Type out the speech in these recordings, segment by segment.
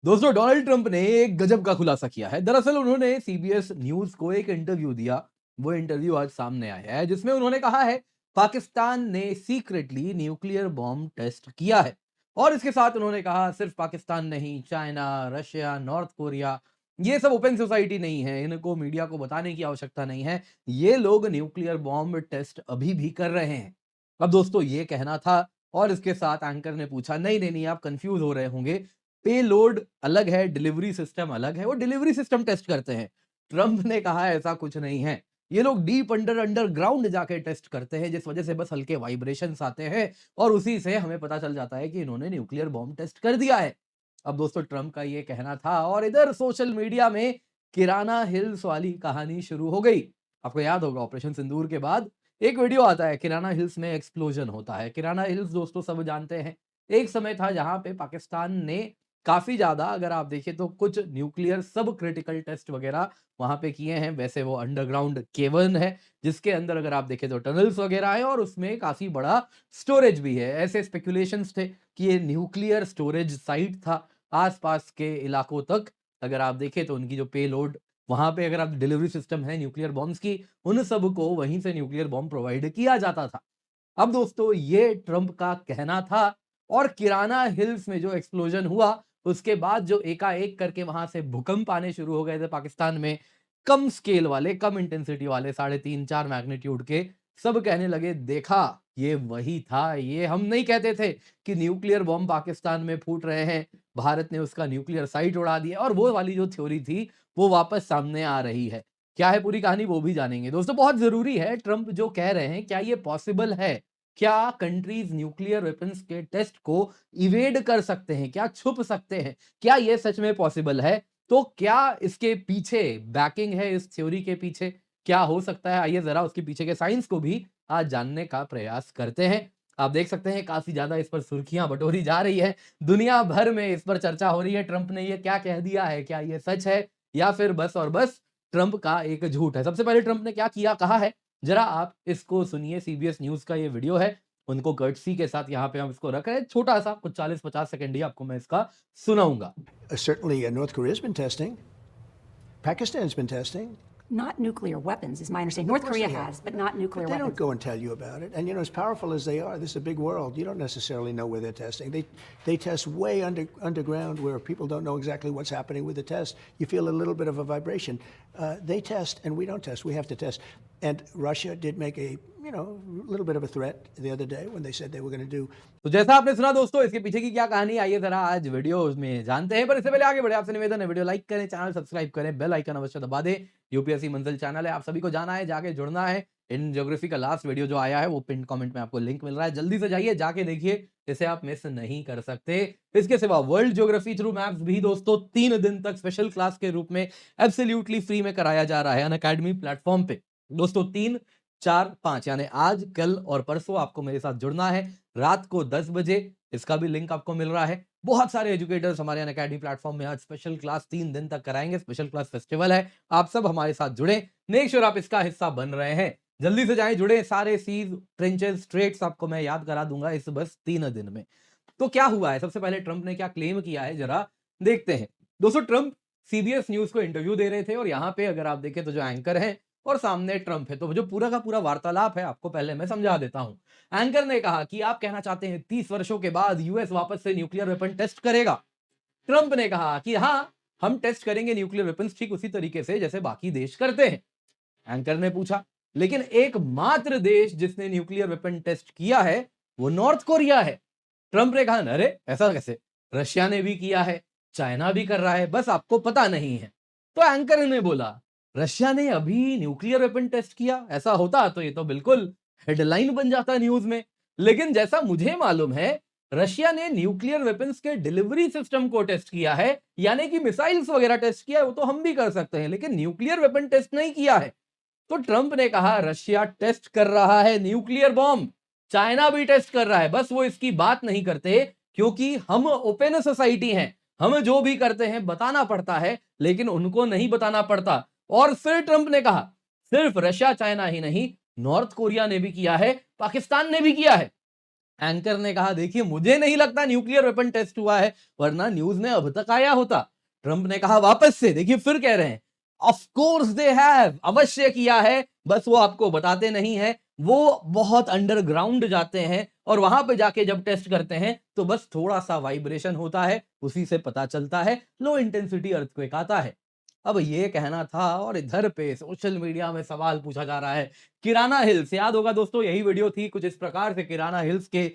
दोस्तों Donald Trump ने एक गजब का खुलासा किया है। दरअसल उन्होंने सीबीएस न्यूज को एक इंटरव्यू दिया। वो इंटरव्यू आज सामने आया है जिसमें उन्होंने कहा है पाकिस्तान ने सीक्रेटली न्यूक्लियर बॉम्ब टेस्ट किया है। और इसके साथ उन्होंने कहा सिर्फ पाकिस्तान नहीं, चाइना, रशिया, नॉर्थ कोरिया, ये सब ओपन सोसाइटी नहीं है, इनको मीडिया को बताने की आवश्यकता नहीं है। ये लोग न्यूक्लियर बॉम्ब टेस्ट अभी भी कर रहे हैं। अब दोस्तों ये कहना था। और इसके साथ एंकर ने पूछा नहीं नहीं नहीं, आप कंफ्यूज हो रहे होंगे, पेलोड अलग है, डिलीवरी सिस्टम अलग है, वो डिलीवरी सिस्टम टेस्ट करते हैं। ट्रंप ने कहा ऐसा कुछ नहीं है। ये लोग डीप अंडरग्राउंड जाके टेस्ट करते हैं, जिस वजह से बस हल्के वाइब्रेशंस आते हैं और उसी से हमें पता चल जाता है कि इन्होंने न्यूक्लियर बॉम्ब टेस्ट कर दिया है। अब दोस्तों ट्रंप का ये कहना था और इधर सोशल मीडिया में किराना हिल्स वाली कहानी शुरू हो गई। आपको याद होगा ऑपरेशन सिंदूर के बाद एक वीडियो आता है, किराना हिल्स में एक्सप्लोजन होता है। किराना हिल्स दोस्तों सब जानते हैं, एक समय था जहां पे पाकिस्तान ने काफ़ी ज़्यादा, अगर आप देखें तो कुछ न्यूक्लियर सब क्रिटिकल टेस्ट वगैरह वहाँ पे किए हैं। वैसे वो अंडरग्राउंड केवन है, जिसके अंदर अगर आप देखें तो टनल्स वगैरह हैं और उसमें काफ़ी बड़ा स्टोरेज भी है। ऐसे स्पेकुलेशंस थे कि ये न्यूक्लियर स्टोरेज साइट था। आस-पास के इलाकों तक अगर आप देखें तो उनकी जो पेलोड, वहाँ पे अगर आप डिलीवरी सिस्टम है न्यूक्लियर बॉम्ब्स की, उन सबको वहीं से न्यूक्लियर बॉम्ब प्रोवाइड किया जाता था। अब दोस्तों ये ट्रंप का कहना था। और किराना हिल्स में जो एक्सप्लोजन हुआ, उसके बाद जो एकाएक करके वहां से भूकंप आने शुरू हो गए थे पाकिस्तान में, कम स्केल वाले, कम इंटेंसिटी वाले, 3.5-4 मैग्नीट्यूड के, सब कहने लगे देखा ये वही था। ये हम नहीं कहते थे कि न्यूक्लियर बॉम्ब पाकिस्तान में फूट रहे हैं, भारत ने उसका न्यूक्लियर साइट उड़ा दिया, और वो वाली जो थ्योरी थी वो वापस सामने आ रही है। क्या है पूरी कहानी वो भी जानेंगे। दोस्तों बहुत जरूरी है, ट्रंप जो कह रहे हैं क्या ये पॉसिबल है? क्या कंट्रीज न्यूक्लियर वेपन्स के टेस्ट को इवेड कर सकते हैं? क्या छुप सकते हैं? क्या ये सच में पॉसिबल है? तो क्या इसके पीछे बैकिंग है, इस थ्योरी के पीछे क्या हो सकता है? आइए जरा उसके पीछे के साइंस को भी आज जानने का प्रयास करते हैं। आप देख सकते हैं काफी ज्यादा इस पर सुर्खियां बटोरी जा रही है, दुनिया भर में इस पर चर्चा हो रही है। ट्रंप ने ये क्या कह दिया है, क्या ये सच है या फिर बस और बस ट्रंप का एक झूठ है? सबसे पहले ट्रंप ने क्या किया, कहा है, जरा आप इसको सुनिए। सीबीएस न्यूज का ये वीडियो है, उनको कर्टसी के साथ यहाँ पे हम इसको रख रहे हैं। छोटा सा कुछ 40-50 सेकंड ही आपको मैं इसका सुनाऊंगा। Certainly, North Korea's been testing. Pakistan's been testing. Not nuclear weapons, is my understanding. North Korea has, but not nuclear But they don't weapons. go and tell you about it. And as powerful as they are, this is a big world. You don't necessarily know where they're testing. They test way underground where people don't know exactly what's happening with the test. You feel a little bit of a vibration. They test, and we don't test. We have to test. And Russia did make a little bit of a threat the other day when they said they were going to do. तो जैसा आपने सुना दोस्तों, इसके पीछे की क्या कहानी, आइए जरा आज वीडियो में जानते हैं। पर इससे पहले आगे बढ़े आपसे निवेदन है, वीडियो लाइक करें, चैनल सब्सक्राइब करें, बेल आइकन अवश्य दबा दें। यूपीएससी मंजिल चैनल है, आप सभी को जाना है, जाके जुड़ना है। इन ज्योग्राफी का लास्ट वीडियो जो आया है वो पिन कमेंट में आपको लिंक मिल रहा है, जल्दी से जाइए, जाके देखिए, इसे आप मिस नहीं कर सकते। इसके सिवा वर्ल्ड ज्योग्राफी थ्रू मैप्स भी दोस्तों 3 दिन तक स्पेशल क्लास के रूप में एब्सोल्युटली फ्री में कराया जा रहा है अनअकैडमी प्लेटफॉर्म पे। दोस्तों 3, 4, 5 यानी आज, कल और परसों आपको मेरे साथ जुड़ना है रात को 10 बजे। इसका भी लिंक आपको मिल रहा है। बहुत सारे एजुकेटर्स हमारे अनअकैडमी प्लेटफॉर्म में आज स्पेशल क्लास 3 दिन तक कराएंगे। स्पेशल क्लास फेस्टिवल है, आप सब हमारे साथ जुड़े, मेक श्योर आप इसका हिस्सा बन रहे हैं। जल्दी से जाएं, जुड़े। सारे सीज, ट्रेंचेस, स्ट्रेट्स आपको मैं याद करा दूंगा इस बस 3 दिन में। तो क्या हुआ है, सबसे पहले ट्रंप ने क्या क्लेम किया है जरा देखते हैं। दोस्तों ट्रंप सीबीएस न्यूज को इंटरव्यू दे रहे थे और यहाँ पे अगर आप देखें तो जो एंकर है और सामने ट्रंप है, तो जो पूरा का पूरा वार्तालाप है आपको पहले मैं समझा देता हूं। एंकर ने कहा कि आप कहना चाहते हैं 30 वर्षों के बाद यूएस वापस से न्यूक्लियर वेपन टेस्ट करेगा। ट्रंप ने कहा कि हां, हम टेस्ट करेंगे न्यूक्लियर वेपन्स ठीक उसी तरीके से जैसे बाकी देश करते हैं। एंकर ने पूछा लेकिन एकमात्र देश जिसने न्यूक्लियर वेपन टेस्ट किया है वो नॉर्थ कोरिया है। ट्रंप ने कहा अरे ऐसा कैसे, रशिया ने भी किया है, चाइना भी कर रहा है, बस आपको पता नहीं है। तो एंकर ने बोला रशिया ने अभी न्यूक्लियर वेपन टेस्ट किया, ऐसा होता तो ये तो बिल्कुल हेडलाइन बन जाता न्यूज में। लेकिन जैसा मुझे मालूम है, रशिया ने न्यूक्लियर वेपन्स के डिलीवरी सिस्टम को टेस्ट किया है, यानी कि मिसाइल्स वगैरह टेस्ट किया है, वो तो हम भी कर सकते हैं, लेकिन न्यूक्लियर वेपन टेस्ट नहीं किया है। तो ट्रंप ने कहा रशिया टेस्ट कर रहा है न्यूक्लियर बॉम्ब, चाइना भी टेस्ट कर रहा है, बस वो इसकी बात नहीं करते क्योंकि हम ओपन सोसाइटी हैं, हम जो भी करते हैं बताना पड़ता है, लेकिन उनको नहीं बताना पड़ता। और फिर ट्रंप ने कहा सिर्फ रशिया चाइना ही नहीं, नॉर्थ कोरिया ने भी किया है, पाकिस्तान ने भी किया है। एंकर ने कहा देखिए मुझे नहीं लगता न्यूक्लियर वेपन टेस्ट हुआ है, वरना न्यूज में अब तक आया होता। ट्रंप ने कहा वापस से, देखिए फिर कह रहे हैं ऑफ कोर्स दे हैव, अवश्य किया है, बस वो आपको बताते नहीं है। वो बहुत अंडरग्राउंड जाते हैं और वहां पे जाके जब टेस्ट करते हैं तो बस थोड़ा सा वाइब्रेशन होता है, उसी से पता चलता है लो इंटेंसिटी अर्थक्वेक आता है। अब ये कहना था और इधर पे सोशल मीडिया में सवाल पूछा जा रहा है। किराना हिल्स, याद होगा दोस्तों यही वीडियो थी कुछ इस प्रकार से, किराना हिल्स के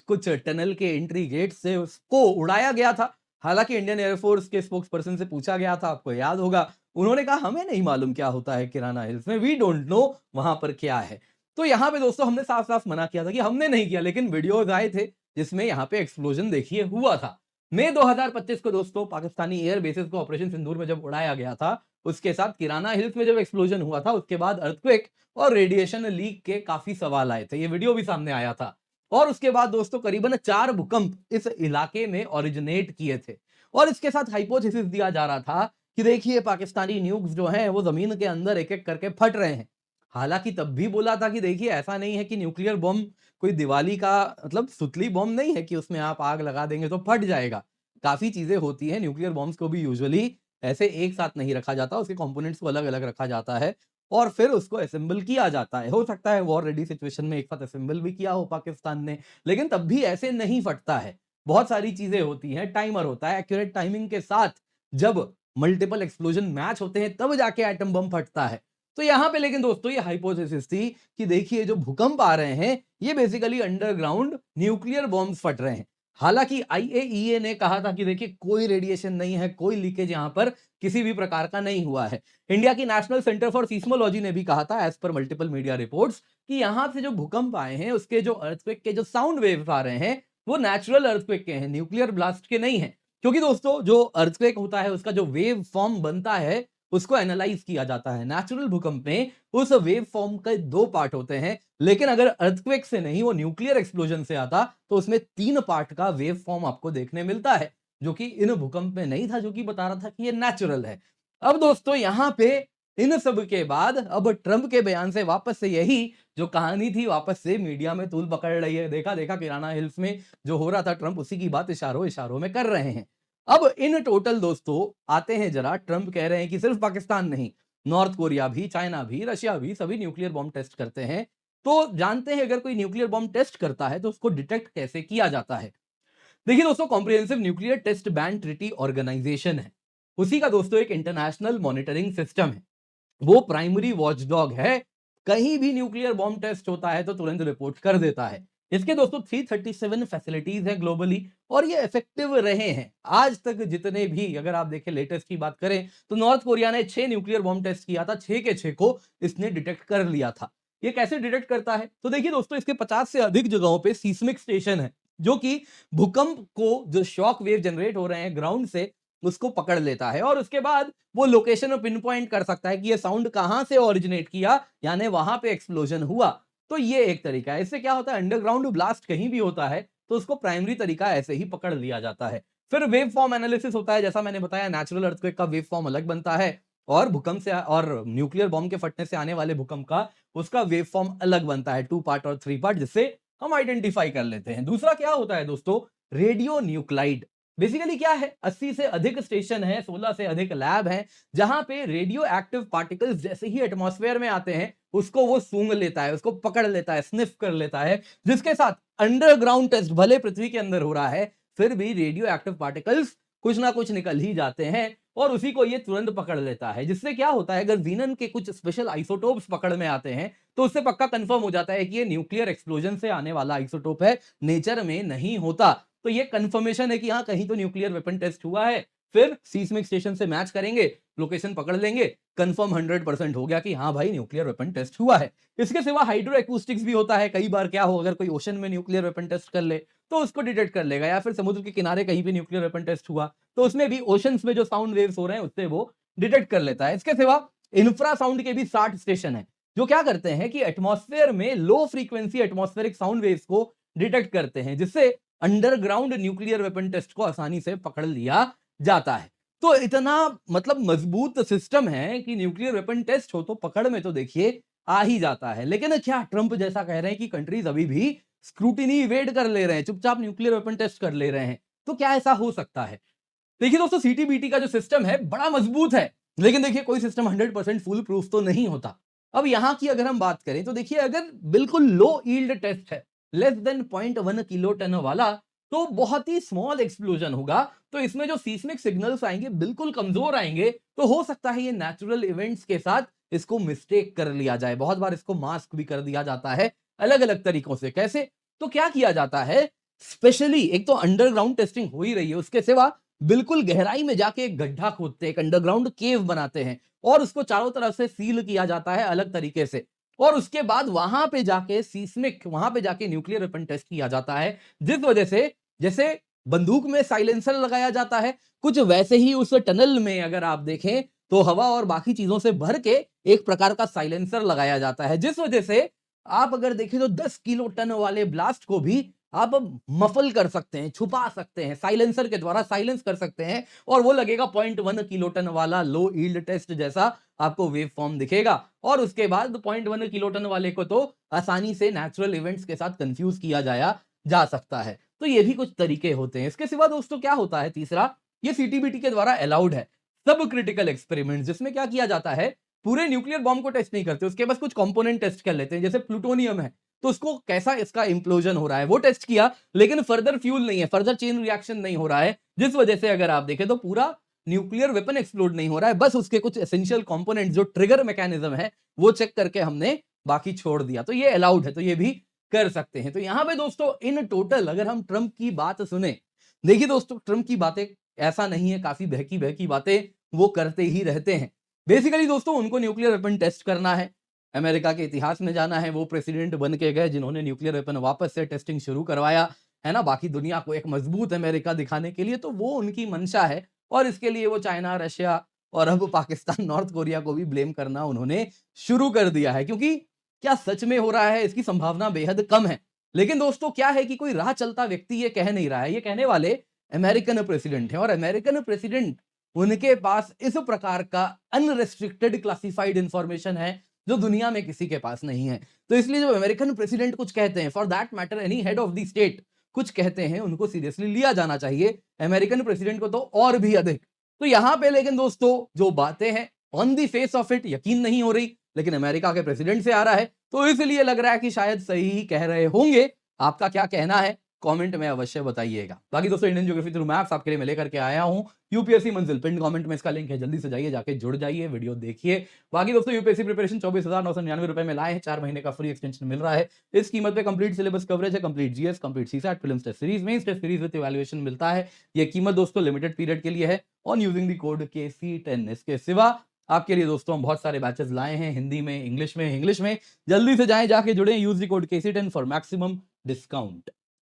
कुछ टनल के एंट्री गेट से उसको उड़ाया गया था। हालांकि इंडियन एयरफोर्स के स्पोक्स पर्सन से पूछा गया था, आपको याद होगा, उन्होंने कहा हमें नहीं मालूम क्या होता है किराना हिल्स में, वी डोंट नो वहां पर क्या है। तो यहाँ पे दोस्तों हमने साफ साफ मना किया था कि हमने नहीं किया, लेकिन वीडियोज आए थे जिसमें यहाँ पे एक्सप्लोजन देखिए हुआ था। मई 2025 को दोस्तों पाकिस्तानी एयर बेसिस को ऑपरेशन सिंदूर में जब उड़ाया गया था, उसके साथ किराना हिल्स में जब एक्सप्लोजन हुआ था, उसके बाद अर्थक्वेक और रेडिएशन लीक के काफी सवाल आए थे, ये वीडियो भी सामने आया था। और उसके बाद दोस्तों करीबन 4 भूकंप इस इलाके में ओरिजिनेट किए थे और इसके साथ हाइपोथेसिस दिया जा रहा था कि देखिए पाकिस्तानी न्यूक्स जो हैं वो जमीन के अंदर एक एक करके फट रहे हैं। हालांकि तब भी बोला था कि देखिए ऐसा नहीं है कि न्यूक्लियर बॉम्ब कोई दिवाली का मतलब सुतली बॉम्ब नहीं है कि उसमें आप आग लगा देंगे तो फट जाएगा। काफी चीजें होती हैं, न्यूक्लियर बॉम्ब्स को भी यूजुअली ऐसे एक साथ नहीं रखा जाता, उसके कंपोनेंट्स को अलग अलग रखा जाता है और फिर उसको असेंबल किया जाता है। हो सकता है वॉर रेडी सिचुएशन में एक साथ असेंबल भी किया हो पाकिस्तान ने, लेकिन तब भी ऐसे नहीं फटता है। बहुत सारी चीजें होती हैं, टाइमर होता है, एक्यूरेट टाइमिंग के साथ जब मल्टीपल एक्सप्लोजन मैच होते हैं तब जाके एटम बम फटता है। तो यहां पे लेकिन दोस्तों ये हाइपोथेसिस थी कि देखिए जो भूकंप आ रहे हैं ये बेसिकली अंडरग्राउंड न्यूक्लियर बॉम्ब्स फट रहे हैं। हालांकि आईएईए ने कहा था कि देखिए कोई रेडिएशन नहीं है, कोई लीकेज यहां पर किसी भी प्रकार का नहीं हुआ है। इंडिया की नेशनल सेंटर फॉर सीस्मोलॉजी ने भी कहा था as per multiple media reports कि यहां से जो भूकंप आए हैं उसके जो अर्थक्वेक के जो साउंड वेव्स आ रहे हैं वो नेचुरल अर्थक्वेक के हैं, न्यूक्लियर ब्लास्ट के नहीं है। क्योंकि दोस्तों जो अर्थक्वेक होता है उसका जो वेव फॉर्म बनता है उसको एनालाइज किया जाता है। नेचुरल भूकंप में उस वेव फॉर्म के 2 पार्ट होते हैं, लेकिन अगर अर्थक्वेक से नहीं वो न्यूक्लियर एक्सप्लोजन से आता तो उसमें 3 पार्ट का वेव फॉर्म आपको देखने मिलता है, जो कि इन भूकंप में नहीं था, जो कि बता रहा था कि ये नेचुरल है। अब दोस्तों यहां पे इन सब के बाद अब ट्रंप के बयान से वापस से यही जो कहानी थी वापस से मीडिया में तूल पकड़ रही है। देखा देखा किराना हिल्स में जो हो रहा था, ट्रंप उसी की बात इशारों इशारों में कर रहे हैं। अब इन टोटल दोस्तों आते हैं जरा, ट्रंप कह रहे हैं कि सिर्फ पाकिस्तान नहीं, नॉर्थ कोरिया भी, चाइना भी, रशिया भी, सभी न्यूक्लियर बॉम्ब टेस्ट करते हैं। तो जानते हैं अगर कोई न्यूक्लियर बॉम्ब टेस्ट करता है तो उसको डिटेक्ट कैसे किया जाता है। देखिए दोस्तों comprehensive nuclear test ban treaty organisation है, उसी का दोस्तों एक इंटरनेशनल मॉनिटरिंग सिस्टम है, वो प्राइमरी वॉचडॉग है। कहीं भी न्यूक्लियर बॉम्ब टेस्ट होता है तो तुरंत रिपोर्ट कर देता है। इसके दोस्तों 337 फैसिलिटीज है ग्लोबली और ये इफेक्टिव रहे हैं आज तक जितने भी। अगर आप देखें लेटेस्ट की बात करें तो नॉर्थ कोरिया ने 6 न्यूक्लियर बॉम्ब टेस्ट किया था, 6 के 6 को इसने डिटेक्ट कर लिया था। ये कैसे डिटेक्ट करता है तो देखिए दोस्तों इसके 50 से अधिक जगहों पे सीस्मिक स्टेशन है, जो कि भूकंप को जो शॉक वेव जनरेट हो रहे हैं ग्राउंड से उसको पकड़ लेता है और उसके बाद वो लोकेशन में पिन पॉइंट कर सकता है कि ये साउंड कहां से ओरिजिनेट किया, यानी वहां पे एक्सप्लोजन हुआ। तो ये एक तरीका है। इससे क्या होता है, अंडरग्राउंड ब्लास्ट कहीं भी होता है तो उसको प्राइमरी तरीका ऐसे ही पकड़ लिया जाता है। फिर वेव फॉर्म एनालिसिस होता है, जैसा मैंने बताया नेचुरल अर्थक्वेक का वेव फॉर्म अलग बनता है और भूकंप से और न्यूक्लियर बॉम्ब के फटने से आने वाले भूकंप का उसका वेव फॉर्म अलग बनता है, 2 पार्ट और 3 पार्ट, जिससे हम आइडेंटिफाई कर लेते हैं। दूसरा क्या होता है दोस्तों, रेडियो न्यूक्लाइड। बेसिकली क्या है, 80 से अधिक स्टेशन है, 16 से अधिक लैब है, जहां पे रेडियो एक्टिव पार्टिकल्स जैसे ही एटमॉस्फेयर में आते हैं उसको वो सूंघ लेता है, उसको पकड़ लेता है, स्निफ कर लेता है, जिसके साथ अंडरग्राउंड टेस्ट भले पृथ्वी के अंदर हो रहा है फिर भी रेडियो एक्टिव पार्टिकल्स कुछ ना कुछ निकल ही जाते हैं और उसी को ये तुरंत पकड़ लेता है। जिससे क्या होता है, अगर वीनन के कुछ स्पेशल आइसोटोप्स पकड़ में आते हैं तो उससे पक्का कंफर्म हो जाता है कि ये न्यूक्लियर एक्सप्लोजन से आने वाला आइसोटोप है, नेचर में नहीं होता। तो ये कंफर्मेशन है कि हाँ कहीं तो न्यूक्लियर वेपन टेस्ट हुआ है। फिर सीस्मिक स्टेशन से मैच करेंगे, लोकेशन पकड़ लेंगे, कंफर्म 100% हो गया कि हाँ भाई न्यूक्लियर वेपन टेस्ट हुआ है। इसके सिवा हाइड्रो एक्यूस्टिक्स भी होता है। कई बार क्या हो, अगर कोई ओशन में न्यूक्लियर वेपन टेस्ट कर ले तो उसको डिटेक्ट कर लेगा, या फिर समुद्र के किनारे कहीं पे न्यूक्लियर वेपन टेस्ट हुआ तो उसमें भी ओशंस में जो साउंड वेव्स हो रहे हैं उससे वो डिटेक्ट कर लेता है। इसके सिवा इंफ्रासाउंड के भी 60 स्टेशन है जो क्या करते हैं कि एटमॉस्फेयर में low frequency atmospheric sound waves को डिटेक्ट करते हैं, जिससे अंडरग्राउंड न्यूक्लियर वेपन टेस्ट को आसानी से पकड़ लिया जाता है। तो इतना मतलब मजबूत सिस्टम है कि न्यूक्लियर वेपन टेस्ट हो तो पकड़ में तो देखिए आ ही जाता है। लेकिन क्या ट्रंप जैसा कह रहे हैं कि कंट्रीज अभी भी स्क्रूटिनी इवेड कर ले रहे हैं, चुपचाप न्यूक्लियर वेपन टेस्ट कर ले रहे हैं। तो क्या ऐसा हो सकता है? देखिए दोस्तों, सीटीबीटी का जो सिस्टम है बड़ा मजबूत है, लेकिन देखिए कोई सिस्टम 100% फुल प्रूफ तो नहीं होता। अब यहां की अगर हम बात करें तो देखिए, अगर बिल्कुल लो यील्ड टेस्ट है, लेस देन 0.1 किलो टन वाला, तो बहुत ही स्मॉल एक्सप्लोजन होगा, तो इसमें जो सीस्मिक सिग्नल्स आएंगे बिल्कुल कमजोर आएंगे। तो हो सकता है ये नेचुरल इवेंट्स के साथ इसको मिस्टेक कर लिया जाए। बहुत बार इसको मास्क भी कर दिया जाता है अलग अलग तरीकों से। कैसे? तो क्या किया जाता है, स्पेशली एक तो अंडरग्राउंड टेस्टिंग हो ही रही है, उसके सिवा बिल्कुल गहराई में जाके एक गड्ढा खोदते हैं, एक अंडरग्राउंड केव बनाते हैं, और उसको चारों तरफ से सील किया जाता है अलग तरीके से, और उसके बाद वहां पे जाके सीस्मिक, वहां पे जाके न्यूक्लियर वेपन टेस्ट किया जाता है। जिस वजह से, जैसे बंदूक में साइलेंसर लगाया जाता है, कुछ वैसे ही उस टनल में अगर आप देखें तो हवा और बाकी चीजों से भर के एक प्रकार का साइलेंसर लगाया जाता है, जिस वजह से आप अगर देखें तो 10 किलो टन वाले ब्लास्ट को भी आप मफल कर सकते हैं, छुपा सकते हैं, साइलेंसर के द्वारा साइलेंस कर सकते हैं, और वो लगेगा 0.1 किलो टन वाला लो यील्ड टेस्ट जैसा आपको वेव फॉर्म दिखेगा। और उसके बाद 0.1 किलो टन वाले को तो आसानी से नेचुरल इवेंट्स के साथ कंफ्यूज किया जाया जा सकता है। तो ये भी कुछ तरीके होते हैं। इसके सिवा दोस्तों क्या होता है, तीसरा, ये सीटीबीटी के द्वारा अलाउड है सब क्रिटिकल एक्सपेरिमेंट, जिसमें क्या किया जाता है, पूरे न्यूक्लियर बॉम्ब को टेस्ट नहीं करते, उसके बस कुछ कंपोनेंट टेस्ट कर लेते हैं। जैसे प्लूटोनियम है, तो उसको कैसा इसका इंप्लोजन हो रहा है वो टेस्ट किया, लेकिन फर्दर फ्यूल नहीं है, फर्दर चेन रिएक्शन नहीं हो रहा है, जिस वजह से अगर आप देखें तो पूरा न्यूक्लियर वेपन एक्सप्लोड नहीं हो रहा है, बस उसके कुछ एसेंशियल कंपोनेंट जो ट्रिगर मैकेनिज्म है वो चेक करके हमने बाकी छोड़ दिया। तो ये अलाउड है, तो ये भी कर सकते हैं। तो यहां पे दोस्तों इन टोटल अगर हम ट्रंप की बात सुने, देखिए दोस्तों ट्रंप की बातें ऐसा नहीं है, काफी बहकी बहकी बातें वो करते ही रहते हैं। बेसिकली दोस्तों उनको न्यूक्लियर वेपन टेस्ट करना है, अमेरिका के इतिहास में जाना है, वो प्रेसिडेंट बन के गए जिन्होंने न्यूक्लियर वेपन वापस से टेस्टिंग शुरू करवाया, है ना, बाकी दुनिया को एक मजबूत अमेरिका दिखाने के लिए। तो वो उनकी मंशा है, और इसके लिए वो चाइना, रशिया और अब पाकिस्तान, नॉर्थ कोरिया को भी ब्लेम करना उन्होंने शुरू कर दिया है, क्योंकि क्या सच में हो रहा है इसकी संभावना बेहद कम है। लेकिन दोस्तों क्या है कि कोई राह चलता व्यक्ति ये कह नहीं रहा है, ये कहने वाले अमेरिकन प्रेसिडेंट है, और अमेरिकन प्रेसिडेंट, उनके पास इस प्रकार का अनरेस्ट्रिक्टेड क्लासिफाइड इंफॉर्मेशन है जो दुनिया में किसी के पास नहीं है। तो इसलिए जब अमेरिकन प्रेसिडेंट कुछ कहते हैं, for that matter any head of the state कुछ कहते हैं, उनको सीरियसली लिया जाना चाहिए, अमेरिकन प्रेसिडेंट को तो और भी अधिक। तो यहां पे लेकिन दोस्तों जो बातें हैं, on the face of it यकीन नहीं हो रही, लेकिन अमेरिका के प्रेसिडेंट से आ रहा है, तो इसलिए लग रहा है कि शायद सही ही कह रहे होंगे। आपका क्या कहना है कमेंट में अवश्य बताइएगा। बाकी दोस्तों इंडियन ज्योग्राफी थ्रू मैप्स आपके लिए मैं लेकर के आया हूं, यूपीएससी मंजिल, पिन कमेंट में इसका लिंक है, जल्दी से जाइए, जाके जुड़ जाइए, वीडियो देखिए। बाकी दोस्तों यूपीएससी प्रिपरेशन 24,999 रुपए में लाए हैं, 4 महीने का फ्री एक्सटेंशन मिल रहा है। इस कीमत पे कंप्लीट सिलेबस कवरेज है, complete GS, complete CSAT, prelims test series, mains test series with evaluation मिलता है। ये कीमत दोस्तों लिमिटेड पीरियड के लिए है on using the code KC10। इसके सिवा आपके लिए दोस्तों हम बहुत सारे बैचेस लाए हैं, हिंदी में, इंग्लिश में। जल्दी से जाएं, जाके जुड़े, use the code KC10 for maximum discount.